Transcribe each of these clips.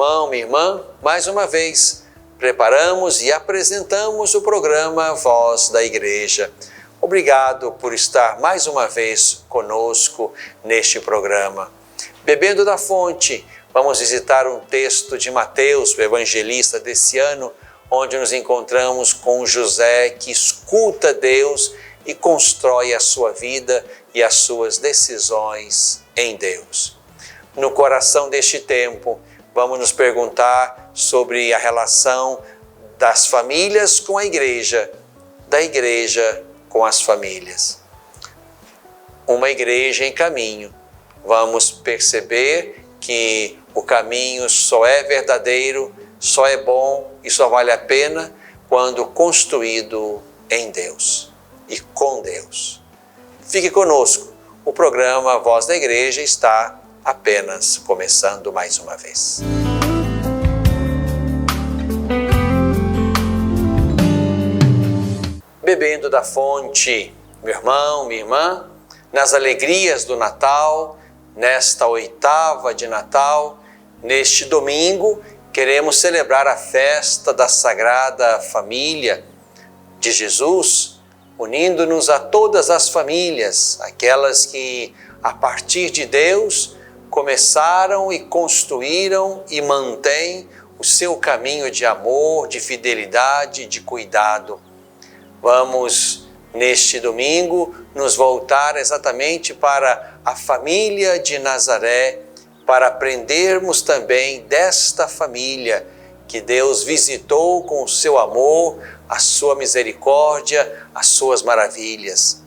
irmão, minha irmã, mais uma vez preparamos e apresentamos o programa Voz da Igreja. Obrigado por estar mais uma vez conosco neste programa. Bebendo da fonte, vamos visitar um texto de Mateus, o evangelista desse ano, onde nos encontramos com José que escuta Deus e constrói a sua vida e as suas decisões em Deus. No coração deste tempo, vamos nos perguntar sobre a relação das famílias com a igreja, da igreja com as famílias. Uma igreja em caminho. Vamos perceber que o caminho só é verdadeiro, só é bom e só vale a pena quando construído em Deus e com Deus. Fique conosco, o programa Voz da Igreja está apenas começando mais uma vez. Bebendo da fonte, meu irmão, minha irmã, nas alegrias do Natal, nesta oitava de Natal, neste domingo, queremos celebrar a festa da Sagrada Família de Jesus, unindo-nos a todas as famílias, aquelas que, a partir de Deus, começaram e construíram e mantêm o seu caminho de amor, de fidelidade, de cuidado. Vamos, neste domingo, nos voltar exatamente para a família de Nazaré, para aprendermos também desta família que Deus visitou com o seu amor, a sua misericórdia, as suas maravilhas.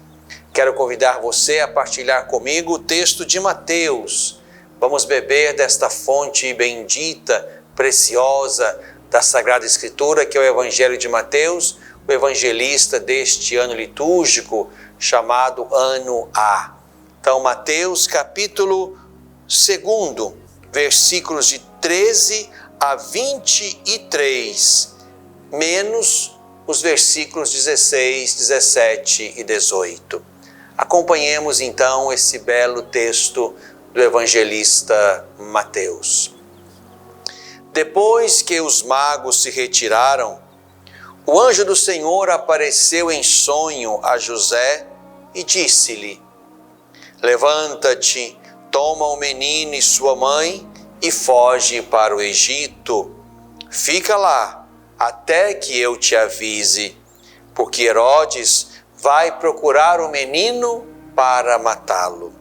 Quero convidar você a partilhar comigo o texto de Mateus. Vamos beber desta fonte bendita, preciosa da Sagrada Escritura, que é o Evangelho de Mateus, o evangelista deste ano litúrgico, chamado Ano A. Então, Mateus, capítulo 2, versículos de 13 a 23, menos os versículos 16, 17 e 18. Acompanhemos, então, esse belo texto do evangelista Mateus. Depois que os magos se retiraram, o anjo do Senhor apareceu em sonho a José e disse-lhe: levanta-te, toma o menino e sua mãe e foge para o Egito. Fica lá até que eu te avise, porque Herodes vai procurar o menino para matá-lo.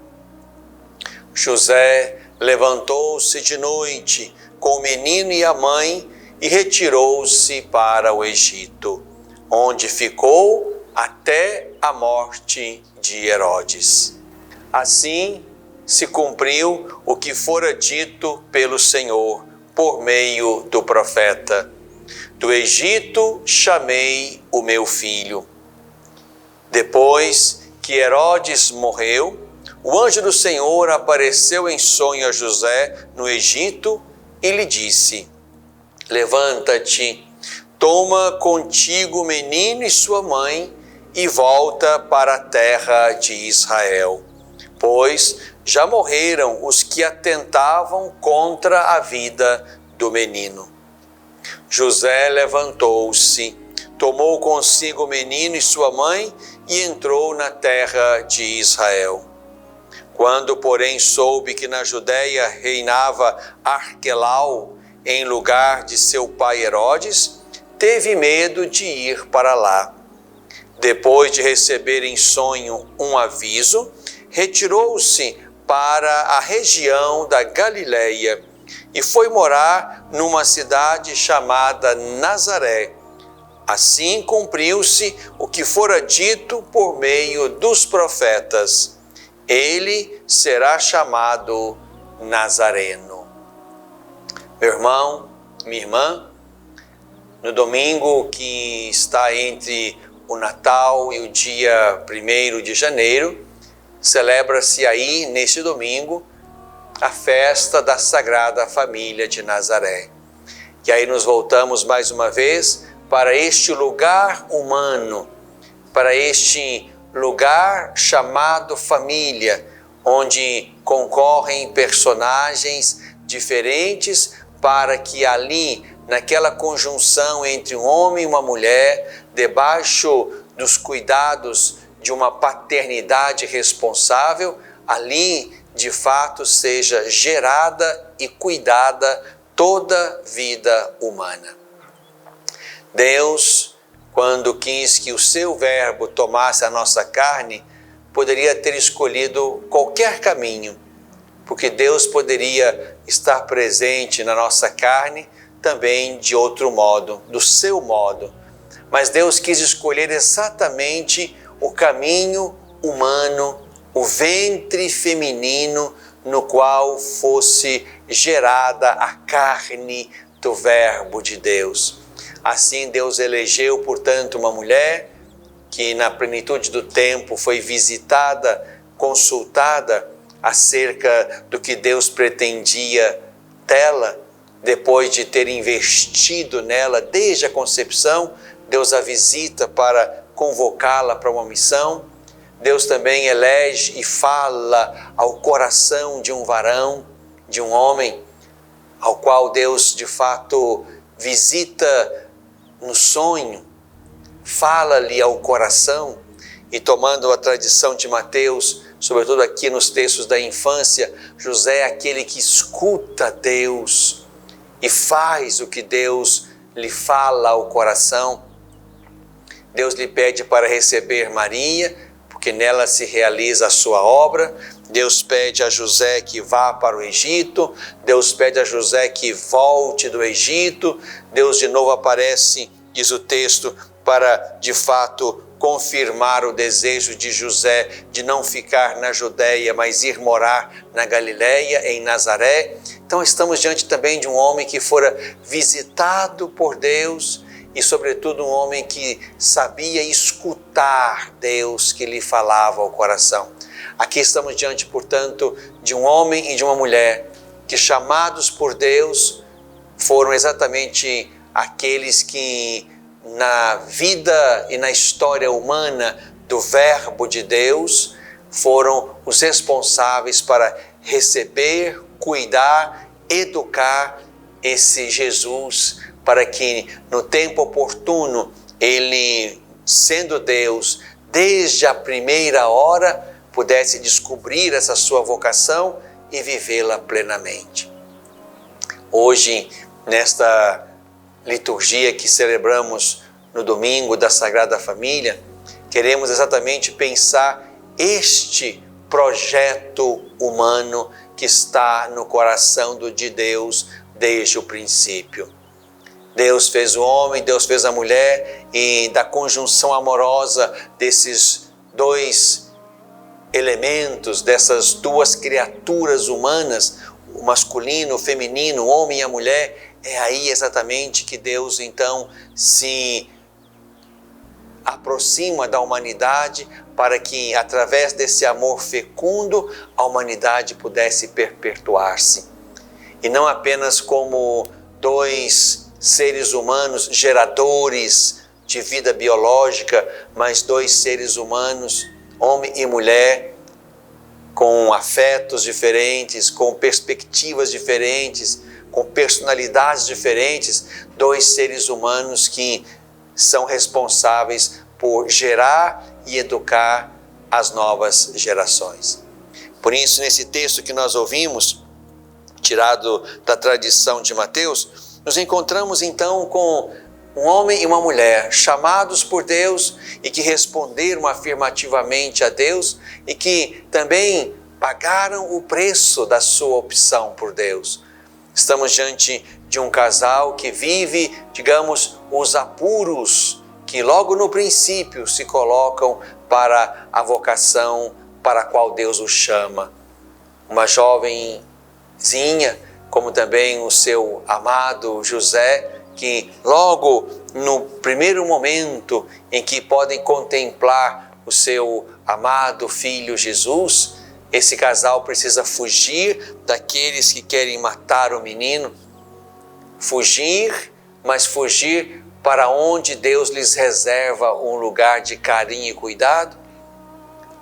José levantou-se de noite com o menino e a mãe e retirou-se para o Egito, onde ficou até a morte de Herodes. Assim se cumpriu o que fora dito pelo Senhor por meio do profeta: do Egito chamei o meu filho. Depois que Herodes morreu, o anjo do Senhor apareceu em sonho a José no Egito e lhe disse: levanta-te, toma contigo o menino e sua mãe e volta para a terra de Israel, pois já morreram os que atentavam contra a vida do menino. José levantou-se, tomou consigo o menino e sua mãe e entrou na terra de Israel. Quando, porém, soube que na Judéia reinava Arquelau, em lugar de seu pai Herodes, teve medo de ir para lá. Depois de receber em sonho um aviso, retirou-se para a região da Galileia e foi morar numa cidade chamada Nazaré. Assim cumpriu-se o que fora dito por meio dos profetas: ele será chamado Nazareno. Meu irmão, minha irmã, no domingo que está entre o Natal e o dia 1º de janeiro, celebra-se aí, neste domingo, a festa da Sagrada Família de Nazaré. E aí nos voltamos mais uma vez para este lugar humano, para este lugar chamado família, onde concorrem personagens diferentes, para que ali, naquela conjunção entre um homem e uma mulher, debaixo dos cuidados de uma paternidade responsável, ali de fato seja gerada e cuidada toda vida humana. Deus, quando quis que o seu verbo tomasse a nossa carne, poderia ter escolhido qualquer caminho, porque Deus poderia estar presente na nossa carne também de outro modo, do seu modo. Mas Deus quis escolher exatamente o caminho humano, o ventre feminino no qual fosse gerada a carne do Verbo de Deus. Assim Deus elegeu, portanto, uma mulher que na plenitude do tempo foi visitada, consultada acerca do que Deus pretendia dela, depois de ter investido nela desde a concepção. Deus a visita para convocá-la para uma missão. Deus também elege e fala ao coração de um varão, de um homem, ao qual Deus de fato visita no sonho, fala-lhe ao coração. E tomando a tradição de Mateus, sobretudo aqui nos textos da infância, José é aquele que escuta Deus e faz o que Deus lhe fala ao coração. Deus lhe pede para receber Maria, porque nela se realiza a sua obra. Deus pede a José que vá para o Egito. Deus pede a José que volte do Egito. Deus de novo aparece, diz o texto, para de fato confirmar o desejo de José de não ficar na Judéia, mas ir morar na Galileia, em Nazaré. Então estamos diante também de um homem que fora visitado por Deus e, sobretudo, um homem que sabia escutar Deus que lhe falava ao coração. Aqui estamos diante, portanto, de um homem e de uma mulher que, chamados por Deus, foram exatamente aqueles que, na vida e na história humana do Verbo de Deus, foram os responsáveis para receber, cuidar, educar esse Jesus, para que no tempo oportuno ele, sendo Deus, desde a primeira hora, pudesse descobrir essa sua vocação e vivê-la plenamente. Hoje, nesta liturgia que celebramos no domingo da Sagrada Família, queremos exatamente pensar este projeto humano que está no coração de Deus desde o princípio. Deus fez o homem, Deus fez a mulher, e da conjunção amorosa desses dois elementos, dessas duas criaturas humanas, o masculino, o feminino, o homem e a mulher, é aí exatamente que Deus então se aproxima da humanidade para que, através desse amor fecundo, a humanidade pudesse perpetuar-se. E não apenas como dois seres humanos geradores de vida biológica, mas dois seres humanos, homem e mulher, com afetos diferentes, com perspectivas diferentes, com personalidades diferentes, dois seres humanos que são responsáveis por gerar e educar as novas gerações. Por isso, nesse texto que nós ouvimos, tirado da tradição de Mateus, nos encontramos então com um homem e uma mulher chamados por Deus e que responderam afirmativamente a Deus e que também pagaram o preço da sua opção por Deus. Estamos diante de um casal que vive, digamos, os apuros que logo no princípio se colocam para a vocação para a qual Deus os chama. Uma jovenzinha, como também o seu amado José, que logo no primeiro momento em que podem contemplar o seu amado filho Jesus, esse casal precisa fugir daqueles que querem matar o menino, fugir, mas fugir para onde Deus lhes reserva um lugar de carinho e cuidado,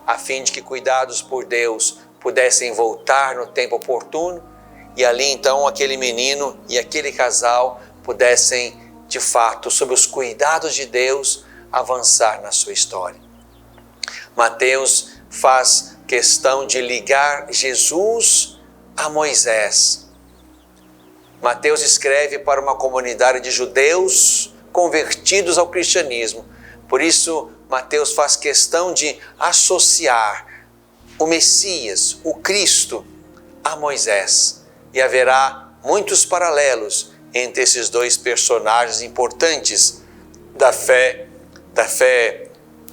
a fim de que, cuidados por Deus, pudessem voltar no tempo oportuno e ali então aquele menino e aquele casal pudessem, de fato, sob os cuidados de Deus, avançar na sua história. Mateus faz questão de ligar Jesus a Moisés. Mateus escreve para uma comunidade de judeus convertidos ao cristianismo. Por isso, Mateus faz questão de associar o Messias, o Cristo, a Moisés. E haverá muitos paralelos entre esses dois personagens importantes da fé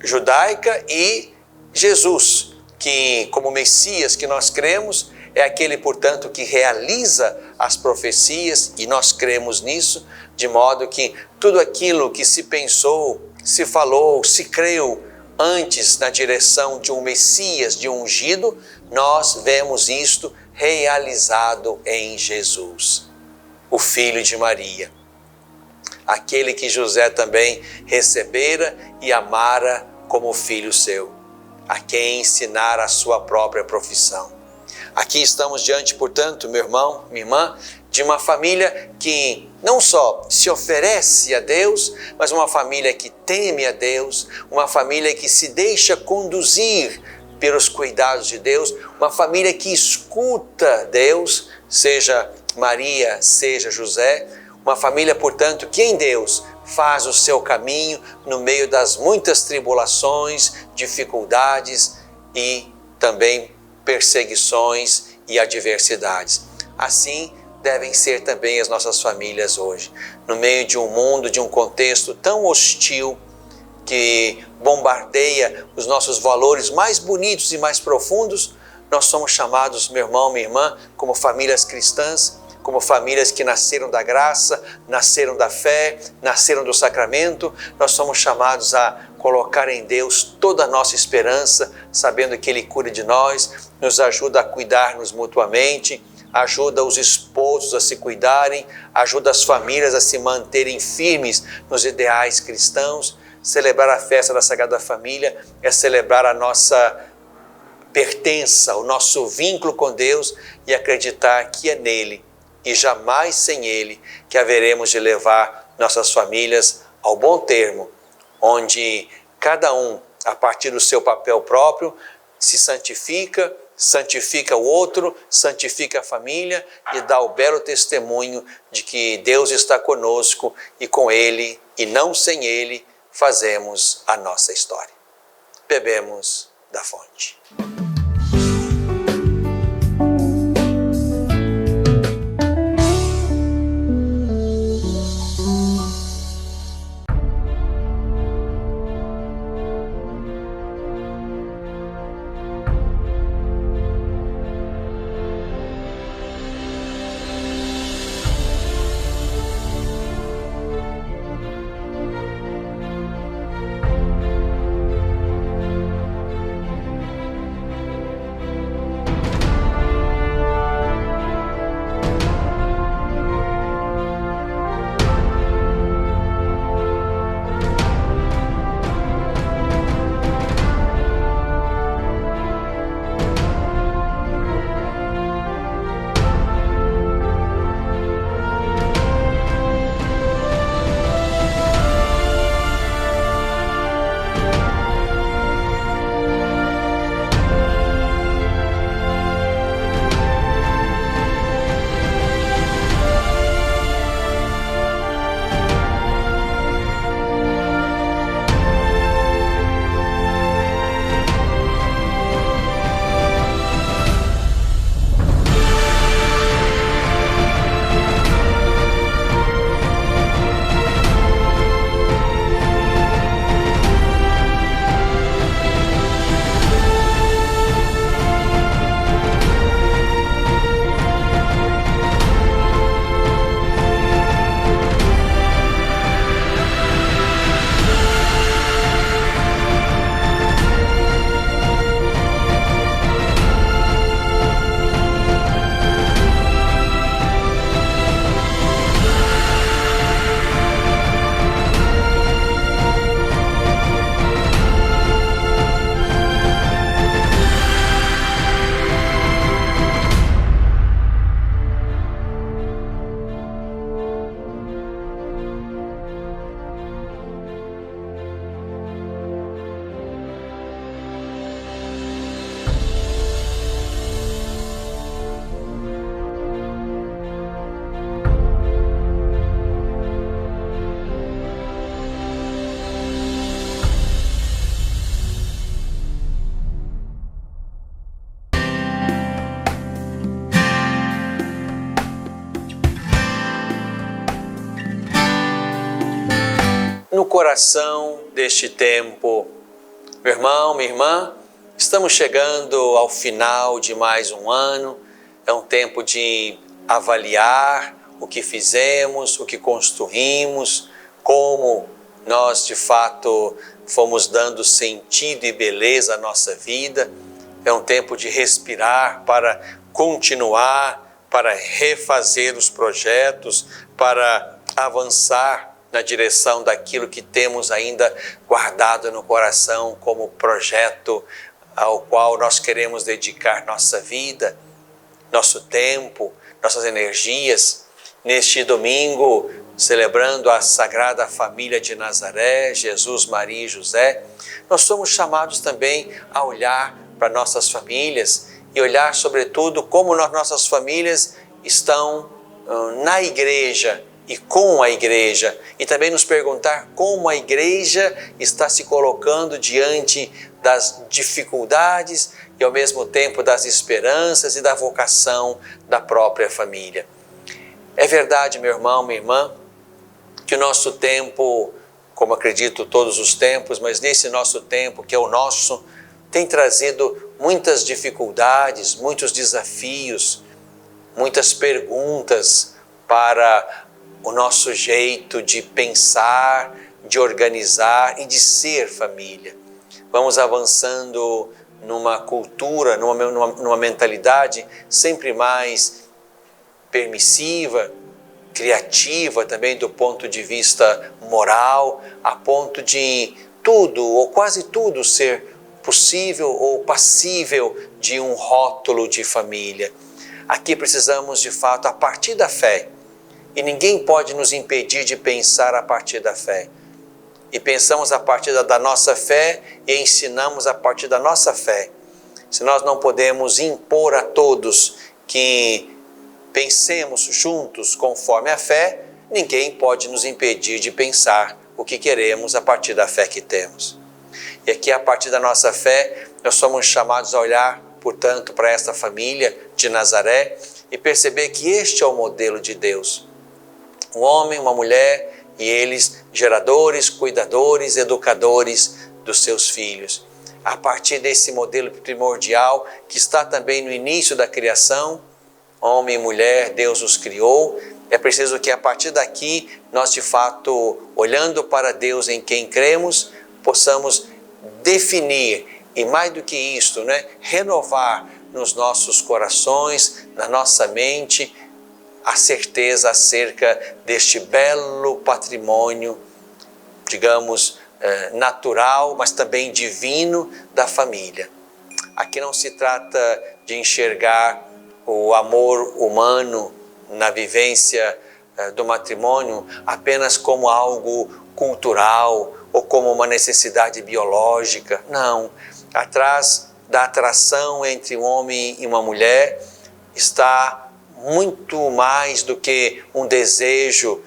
judaica e Jesus, que como Messias que nós cremos, é aquele, portanto, que realiza as profecias, e nós cremos nisso, de modo que tudo aquilo que se pensou, se falou, se creu antes na direção de um Messias, de um ungido, nós vemos isto realizado em Jesus, o Filho de Maria, aquele que José também recebera e amara como filho seu, a quem ensinara a sua própria profissão. Aqui estamos diante, portanto, meu irmão, minha irmã, de uma família que não só se oferece a Deus, mas uma família que teme a Deus, uma família que se deixa conduzir pelos cuidados de Deus, uma família que escuta Deus, seja Maria, seja José, uma família, portanto, que em Deus faz o seu caminho no meio das muitas tribulações, dificuldades e também perseguições e adversidades. Assim devem ser também as nossas famílias hoje, no meio de um mundo, de um contexto tão hostil, que bombardeia os nossos valores mais bonitos e mais profundos. Nós somos chamados, meu irmão, minha irmã, como famílias cristãs, como famílias que nasceram da graça, nasceram da fé, nasceram do sacramento. Nós somos chamados a colocar em Deus toda a nossa esperança, sabendo que Ele cuida de nós, nos ajuda a cuidar-nos mutuamente, ajuda os esposos a se cuidarem, ajuda as famílias a se manterem firmes nos ideais cristãos. Celebrar a festa da Sagrada Família é celebrar a nossa pertença, o nosso vínculo com Deus e acreditar que é nele e jamais sem Ele que haveremos de levar nossas famílias ao bom termo, onde cada um, a partir do seu papel próprio, se santifica, santifica o outro, santifica a família e dá o belo testemunho de que Deus está conosco e com Ele e não sem Ele fazemos a nossa história. Bebemos da fonte. coração deste tempo. Meu irmão, minha irmã, estamos chegando ao final de mais um ano. É um tempo de avaliar o que fizemos, o que construímos, como nós de fato fomos dando sentido e beleza à nossa vida. É um tempo de respirar para continuar, para refazer os projetos, para avançar na direção daquilo que temos ainda guardado no coração como projeto ao qual nós queremos dedicar nossa vida, nosso tempo, nossas energias. Neste domingo, celebrando a Sagrada Família de Nazaré, Jesus, Maria e José, nós somos chamados também a olhar para nossas famílias e olhar sobretudo como nossas famílias estão na igreja e com a igreja, e também nos perguntar como a igreja está se colocando diante das dificuldades e ao mesmo tempo das esperanças e da vocação da própria família. É verdade, meu irmão, minha irmã, que o nosso tempo, como acredito todos os tempos, mas nesse nosso tempo que é o nosso, tem trazido muitas dificuldades, muitos desafios, muitas perguntas para o nosso jeito de pensar, de organizar e de ser família. Vamos avançando numa cultura, numa mentalidade sempre mais permissiva, criativa também do ponto de vista moral, a ponto de tudo ou quase tudo ser possível ou passível de um rótulo de família. Aqui precisamos de fato a partir da fé. E ninguém pode nos impedir de pensar a partir da fé. E pensamos a partir da nossa fé e ensinamos a partir da nossa fé. Se nós não podemos impor a todos que pensemos juntos conforme a fé, ninguém pode nos impedir de pensar o que queremos a partir da fé que temos. E aqui, a partir da nossa fé, nós somos chamados a olhar, portanto, para esta família de Nazaré e perceber que este é o modelo de Deus. Um homem, uma mulher e eles geradores, cuidadores, educadores dos seus filhos. A partir desse modelo primordial que está também no início da criação, homem e mulher, Deus os criou. É preciso que a partir daqui nós de fato, olhando para Deus em quem cremos, possamos definir e mais do que isto, renovar nos nossos corações, na nossa mente, a certeza acerca deste belo patrimônio, digamos, natural, mas também divino da família. Aqui não se trata de enxergar o amor humano na vivência do matrimônio apenas como algo cultural ou como uma necessidade biológica. Não. Atrás da atração entre um homem e uma mulher está muito mais do que um desejo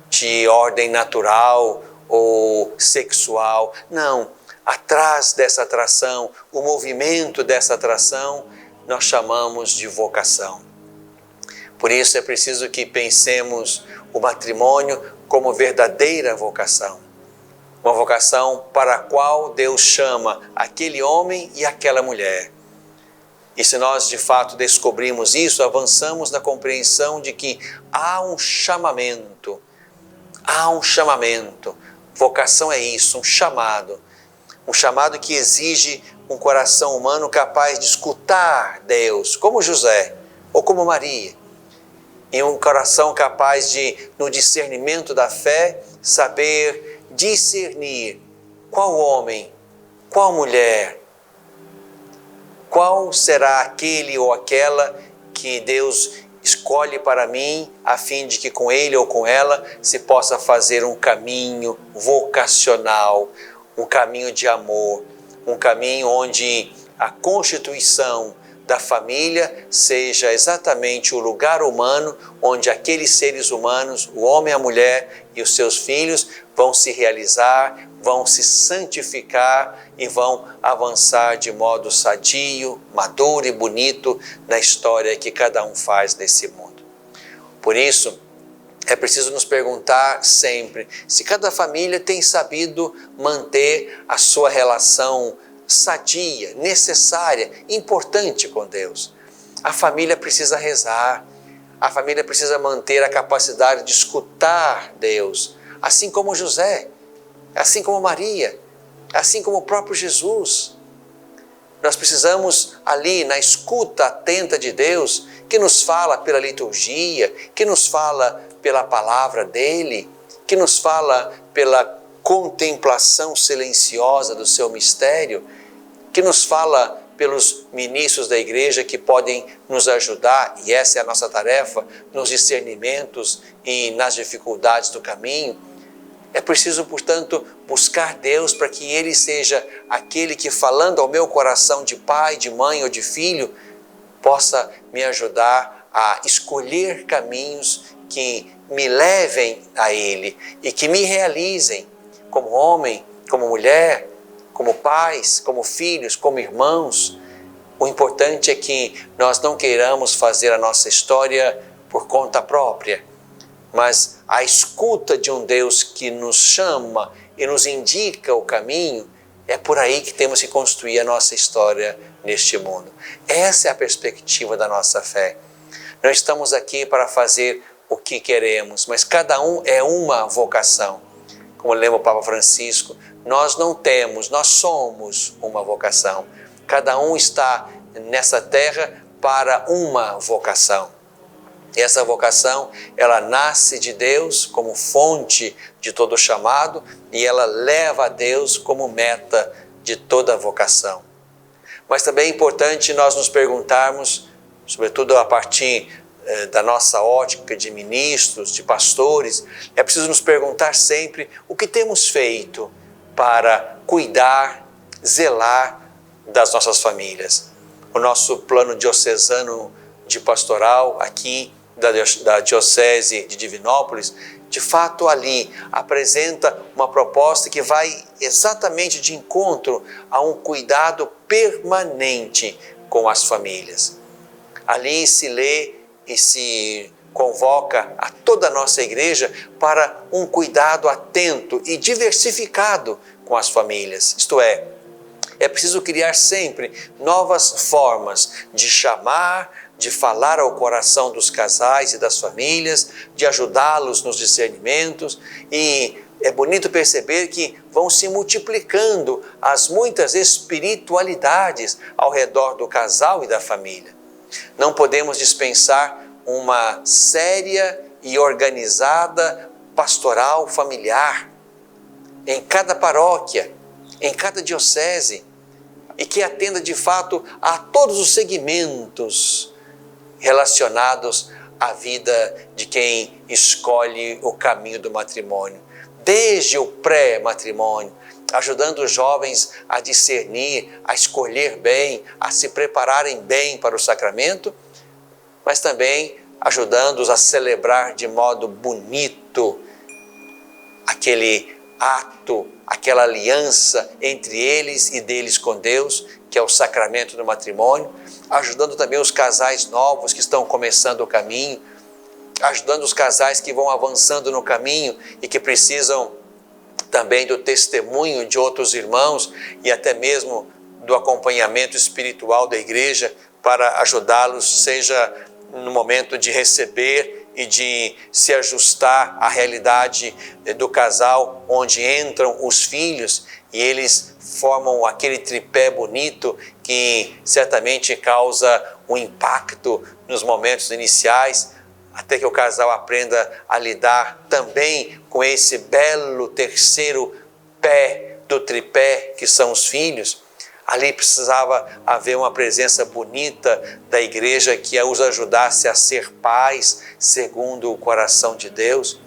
de ordem natural ou sexual. Não, atrás dessa atração, o movimento dessa atração, nós chamamos de vocação. Por isso é preciso que pensemos o matrimônio como verdadeira vocação. Uma vocação para a qual Deus chama aquele homem e aquela mulher. E se nós de fato descobrimos isso, avançamos na compreensão de que há um chamamento. Há um chamamento. Vocação é isso, um chamado. Um chamado que exige um coração humano capaz de escutar Deus, como José ou como Maria. E um coração capaz de, no discernimento da fé, saber discernir qual homem, qual mulher, qual será aquele ou aquela que Deus escolhe para mim, a fim de que com ele ou com ela se possa fazer um caminho vocacional, um caminho de amor, um caminho onde a constituição da família seja exatamente o lugar humano onde aqueles seres humanos, o homem, a mulher e os seus filhos, vão se realizar, vão se santificar e vão avançar de modo sadio, maduro e bonito na história que cada um faz nesse mundo. Por isso, É preciso nos perguntar sempre se cada família tem sabido manter a sua relação sadia, necessária, importante com Deus. A família precisa rezar, a família precisa manter a capacidade de escutar Deus, assim como José, assim como Maria, assim como o próprio Jesus. Nós precisamos ali, na escuta atenta de Deus, que nos fala pela liturgia, que nos fala pela palavra dele, que nos fala pela contemplação silenciosa do seu mistério, que nos fala pelos ministros da igreja que podem nos ajudar, e essa é a nossa tarefa, nos discernimentos e nas dificuldades do caminho. É preciso, portanto, buscar Deus para que Ele seja aquele que, falando ao meu coração de pai, de mãe ou de filho, possa me ajudar a escolher caminhos que me levem a Ele e que me realizem como homem, como mulher, como pais, como filhos, como irmãos. O importante é que nós não queiramos fazer a nossa história por conta própria, mas a escuta de um Deus que nos chama e nos indica o caminho, é por aí que temos que construir a nossa história neste mundo. Essa é a perspectiva da nossa fé. Não estamos aqui para fazer o que queremos, mas cada um é uma vocação. Como lembra o Papa Francisco, nós não temos, nós somos uma vocação. Cada um está nessa terra para uma vocação. E essa vocação, ela nasce de Deus como fonte de todo chamado e ela leva a Deus como meta de toda vocação. Mas também é importante nós nos perguntarmos, sobretudo a partir da nossa ótica de ministros, de pastores, é preciso nos perguntar sempre o que temos feito para cuidar, zelar das nossas famílias. O nosso plano diocesano de pastoral aqui da Diocese de Divinópolis, de fato ali apresenta uma proposta que vai exatamente de encontro a um cuidado permanente com as famílias. Ali se lê e se convoca a toda a nossa igreja para um cuidado atento e diversificado com as famílias. Isto é preciso criar sempre novas formas de chamar, de falar ao coração dos casais e das famílias, de ajudá-los nos discernimentos. E é bonito perceber que vão se multiplicando as muitas espiritualidades ao redor do casal e da família. Não podemos dispensar uma séria e organizada pastoral familiar em cada paróquia, em cada diocese, e que atenda de fato a todos os segmentos relacionados à vida de quem escolhe o caminho do matrimônio, desde o pré-matrimônio, ajudando os jovens a discernir, a escolher bem, a se prepararem bem para o sacramento, mas também ajudando-os a celebrar de modo bonito aquele ato, aquela aliança entre eles e deles com Deus, que é o sacramento do matrimônio, ajudando também os casais novos que estão começando o caminho, ajudando os casais que vão avançando no caminho e que precisam também do testemunho de outros irmãos e até mesmo do acompanhamento espiritual da igreja para ajudá-los, seja no momento de receber e de se ajustar à realidade do casal, onde entram os filhos e eles formam aquele tripé bonito que certamente causa um impacto nos momentos iniciais, até que o casal aprenda a lidar também com esse belo terceiro pé do tripé que são os filhos. Ali precisava haver uma presença bonita da igreja que os ajudasse a ser pais segundo o coração de Deus.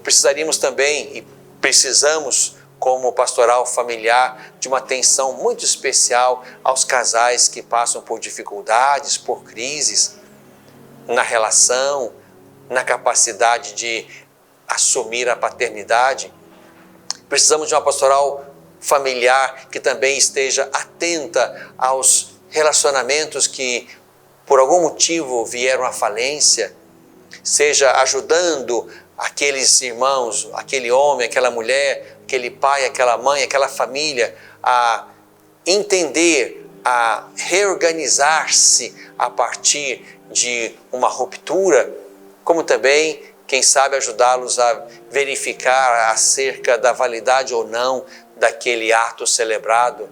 Precisaríamos também, e precisamos, como pastoral familiar, de uma atenção muito especial aos casais que passam por dificuldades, por crises na relação, na capacidade de assumir a paternidade. Precisamos de uma pastoral familiar que também esteja atenta aos relacionamentos que por algum motivo vieram à falência, seja ajudando aqueles irmãos, aquele homem, aquela mulher, aquele pai, aquela mãe, aquela família a entender, a reorganizar-se a partir de uma ruptura, como também, quem sabe, ajudá-los a verificar acerca da validade ou não daquele ato celebrado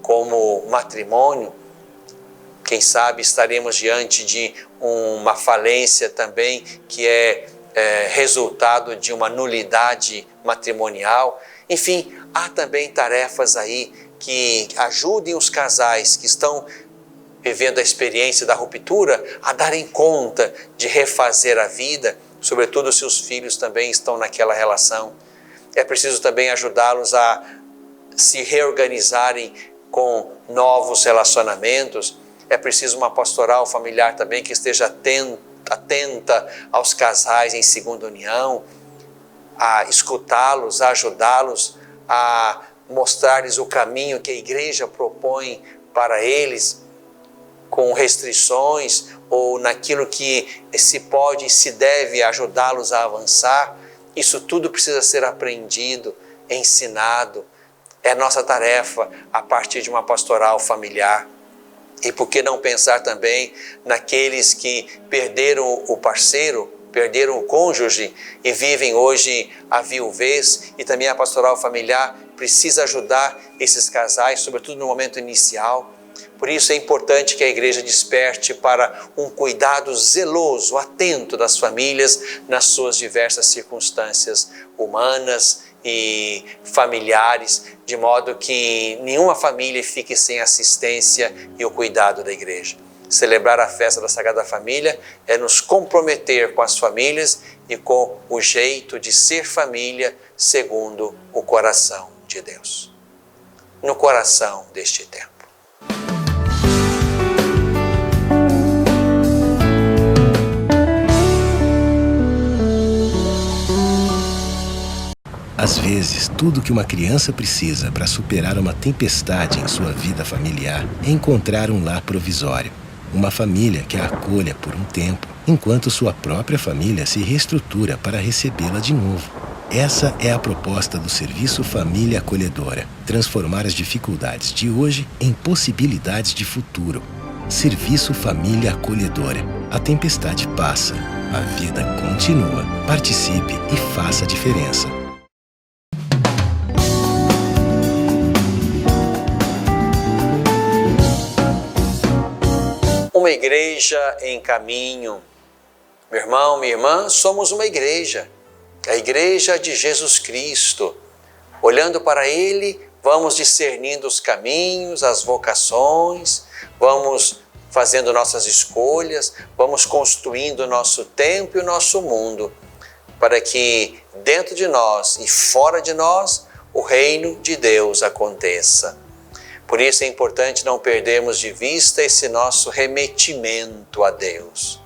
como matrimônio. Quem sabe estaremos diante de uma falência também que é resultado de uma nulidade matrimonial. Enfim, há também tarefas aí que ajudem os casais que estão vivendo a experiência da ruptura a darem conta de refazer a vida, sobretudo se os filhos também estão naquela relação. É preciso também ajudá-los a se reorganizarem com novos relacionamentos. É preciso uma pastoral familiar também que esteja atenta aos casais em segunda união, a escutá-los, a ajudá-los, a mostrar-lhes o caminho que a igreja propõe para eles, com restrições ou naquilo que se pode e se deve ajudá-los a avançar. Isso tudo precisa ser aprendido, ensinado. É nossa tarefa a partir de uma pastoral familiar. E por que não pensar também naqueles que perderam o parceiro, perderam o cônjuge e vivem hoje a viuvez, e também a pastoral familiar precisa ajudar esses casais, sobretudo no momento inicial. Por isso é importante que a igreja desperte para um cuidado zeloso, atento das famílias nas suas diversas circunstâncias humanas e familiares, de modo que nenhuma família fique sem assistência e o cuidado da igreja. Celebrar a festa da Sagrada Família é nos comprometer com as famílias e com o jeito de ser família segundo o coração de Deus. No coração deste tempo. Às vezes, tudo que uma criança precisa para superar uma tempestade em sua vida familiar é encontrar um lar provisório. Uma família que a acolha por um tempo, enquanto sua própria família se reestrutura para recebê-la de novo. Essa é a proposta do Serviço Família Acolhedora. Transformar as dificuldades de hoje em possibilidades de futuro. Serviço Família Acolhedora. A tempestade passa, a vida continua. Participe e faça a diferença. Uma igreja em caminho. Meu irmão, minha irmã, somos uma igreja. A igreja de Jesus Cristo. Olhando para Ele, vamos discernindo os caminhos, as vocações, vamos fazendo nossas escolhas, vamos construindo o nosso tempo e o nosso mundo, para que dentro de nós e fora de nós, o reino de Deus aconteça. Por isso é importante não perdermos de vista esse nosso remetimento a Deus.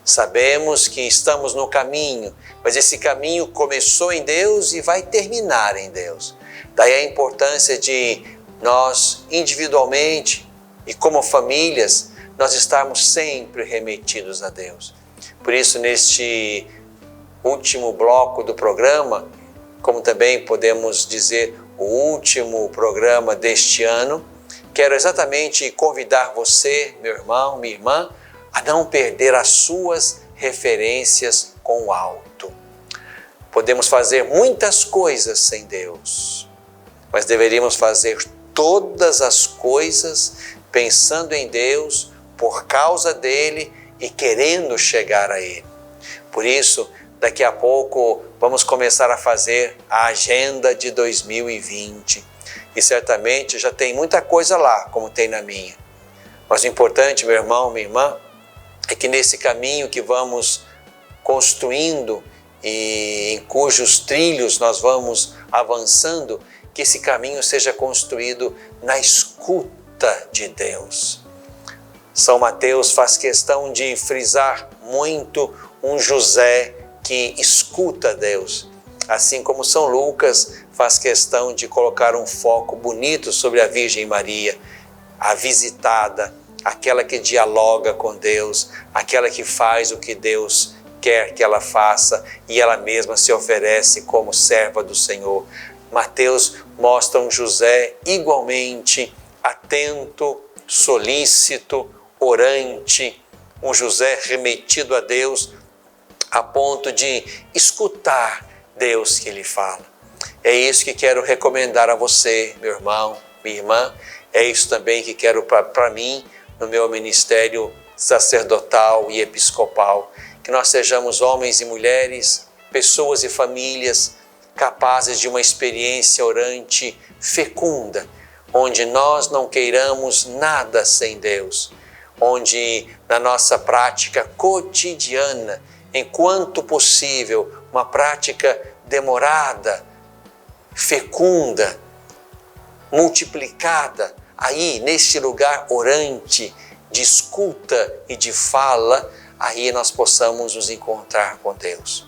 Sabemos que estamos no caminho, mas esse caminho começou em Deus e vai terminar em Deus. Daí a importância de nós, individualmente e como famílias, nós estarmos sempre remetidos a Deus. Por isso, neste último bloco do programa, como também podemos dizer, o último programa deste ano, quero exatamente convidar você, meu irmão, minha irmã, a não perder as suas referências com o alto. Podemos fazer muitas coisas sem Deus, mas deveríamos fazer todas as coisas pensando em Deus, por causa dele e querendo chegar a Ele. Por isso, daqui a pouco vamos começar a fazer a agenda de 2020 e certamente já tem muita coisa lá, como tem na minha. Mas o importante, meu irmão, minha irmã, é que nesse caminho que vamos construindo e em cujos trilhos nós vamos avançando, que esse caminho seja construído na escuta de Deus. São Mateus faz questão de frisar muito um José que escuta Deus, assim como São Lucas faz questão de colocar um foco bonito sobre a Virgem Maria, a visitada, aquela que dialoga com Deus, aquela que faz o que Deus quer que ela faça e ela mesma se oferece como serva do Senhor. Mateus mostra um José igualmente atento, solícito, orante, um José remetido a Deus a ponto de escutar Deus que lhe fala. É isso que quero recomendar a você, meu irmão, minha irmã. É isso também que quero para mim, no meu ministério sacerdotal e episcopal. Que nós sejamos homens e mulheres, pessoas e famílias capazes de uma experiência orante fecunda, onde nós não queiramos nada sem Deus, onde na nossa prática cotidiana, enquanto possível, uma prática demorada, fecunda, multiplicada, aí neste lugar orante, de escuta e de fala, aí nós possamos nos encontrar com Deus.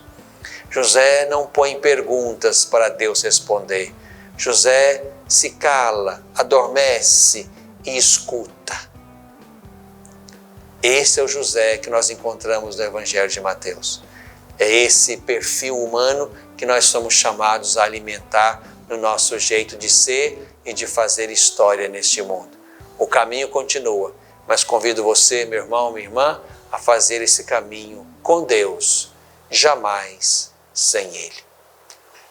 José não põe perguntas para Deus responder. José se cala, adormece e escuta. Esse é o José que nós encontramos no Evangelho de Mateus. É esse perfil humano que nós somos chamados a alimentar no nosso jeito de ser e de fazer história neste mundo. O caminho continua, mas convido você, meu irmão, minha irmã, a fazer esse caminho com Deus, jamais sem Ele.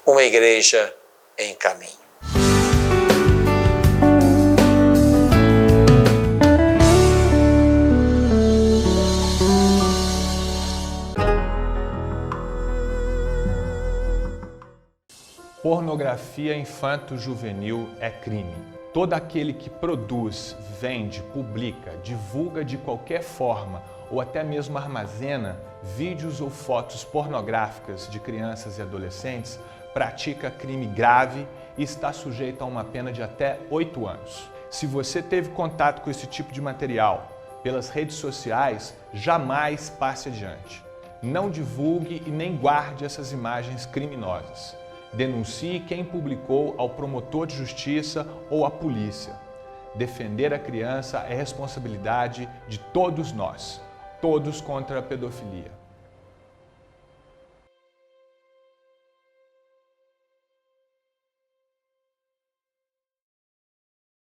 Uma igreja em caminho. Pornografia infanto-juvenil é crime. Todo aquele que produz, vende, publica, divulga de qualquer forma ou até mesmo armazena vídeos ou fotos pornográficas de crianças e adolescentes pratica crime grave e está sujeito a uma pena de até 8 anos. Se você teve contato com esse tipo de material pelas redes sociais, jamais passe adiante. Não divulgue e nem guarde essas imagens criminosas. Denuncie quem publicou ao promotor de justiça ou à polícia. Defender a criança é responsabilidade de todos nós, todos contra a pedofilia.